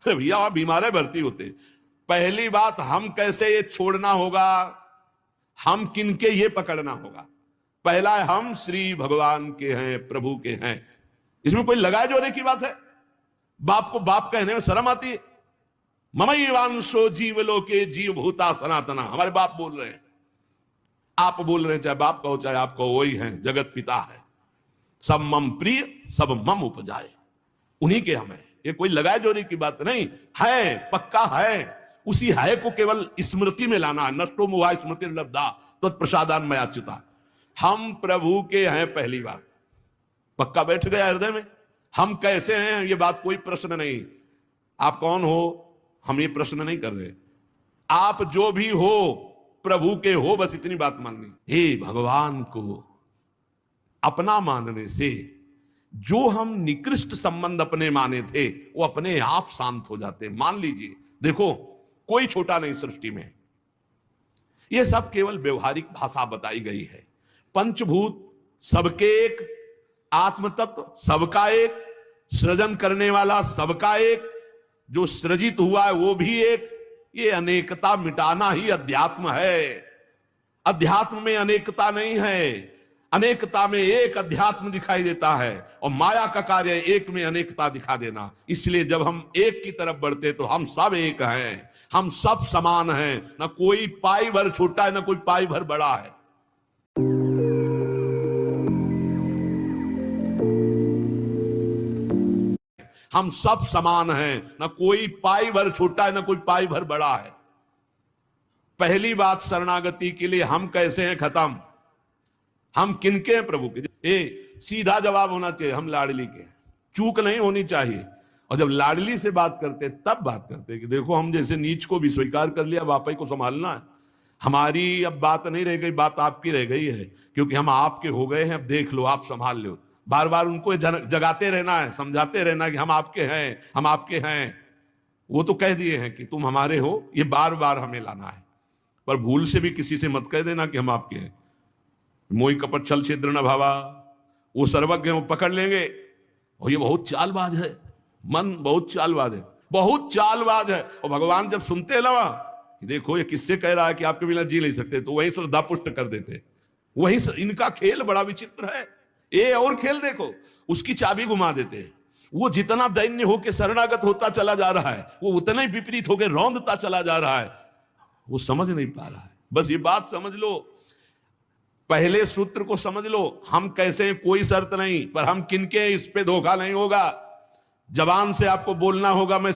भैया वहां बीमार भर्ती होते। पहली बात, हम कैसे ये छोड़ना होगा, हम किनके ये पकड़ना होगा। पहला है, हम श्री भगवान के हैं, प्रभु के हैं। इसमें कोई लगाए जोड़ने की बात है? बाप को बाप कहने में शर्म आती है? ममैवांशो जीवलोके जीव भूता सनातना, हमारे बाप बोल रहे हैं, आप बोल रहे हैं, चाहे बाप कहो चाहे आप कहो, वही हैं, जगत पिता है। सब मम प्रिय सब मम उपजाए, उन्हीं के हमें। ये कोई लगाए जोड़ने की बात नहीं है, पक्का है। उसी है को केवल स्मृति में लाना है। नष्टो मुहा स्मृति लब्धा तत्प्रसादान मयाच्युता। हम प्रभु के हैं, पहली बात पक्का बैठ गया हृदय में। हम कैसे हैं ये बात कोई प्रश्न नहीं। आप कौन हो, हम ये प्रश्न नहीं कर रहे। आप जो भी हो प्रभु के हो, बस इतनी बात माननी। हे भगवान को अपना मानने से जो हम निकृष्ट संबंध अपने माने थे वो अपने आप शांत हो जाते। मान लीजिए, देखो कोई छोटा नहीं सृष्टि में, यह सब केवल व्यवहारिक भाषा बताई गई है। पंचभूत सबके एक, आत्म तत्व सबका एक, सृजन करने वाला सबका एक, जो सृजित हुआ है वो भी एक। ये अनेकता मिटाना ही अध्यात्म है। अध्यात्म में अनेकता नहीं है, अनेकता में एक अध्यात्म दिखाई देता है, और माया का कार्य एक में अनेकता दिखा देना। इसलिए जब हम एक की तरफ बढ़ते तो हम सब एक हैं, हम सब समान हैं। ना कोई पाई भर छोटा है, ना कोई पाई भर बड़ा है। हम सब समान हैं, ना कोई पाई भर छोटा है, ना कोई पाई भर बड़ा है। पहली बात, शरणागति के लिए हम कैसे हैं, खत्म। हम किनके हैं, प्रभु के। सीधा जवाब होना चाहिए, हम लाडली के। चूक नहीं होनी चाहिए। और जब लाडली से बात करते तब बात करते कि देखो हम जैसे नीच को भी स्वीकार कर लिया, बापा को संभालना है। हमारी अब बात नहीं रह गई, बात आपकी रह गई है, क्योंकि हम आपके हो गए हैं। अब देख लो, आप संभाल लो। बार बार उनको जगाते रहना है, समझाते रहना कि हम आपके हैं, हम आपके हैं। वो तो कह दिए हैं कि तुम हमारे हो, ये बार बार हमें लाना है। पर भूल से भी किसी से मत कह देना कि हम आपके हैं। मोहि कपट छल छिद्र न भावा, वो सर्वज्ञ वो पकड़ लेंगे। और ये बहुत चालबाज है, मन बहुत चालबाज है, बहुत चालबाज है। और भगवान जब सुनते लवा कि देखो ये किससे कह रहा है कि आपके बिना जी नहीं सकते, तो वहीं श्रद्धा पुष्ट कर देते। वहीं इनका खेल बड़ा विचित्र है। ये और खेल देखो, उसकी चाबी घुमा देते हैं। वो जितना दैन्य होकर शरणागत होता चला जा रहा है, वो उतना ही विपरीत होकर रौंदता चला जा रहा है। वो समझ नहीं पा रहा है। बस ये बात समझ लो, पहले सूत्र को समझ लो। हम कैसे हैं कोई शर्त नहीं, पर हम किनके, इस पे धोखा नहीं होगा। जबान से आपको बोलना होगा मैं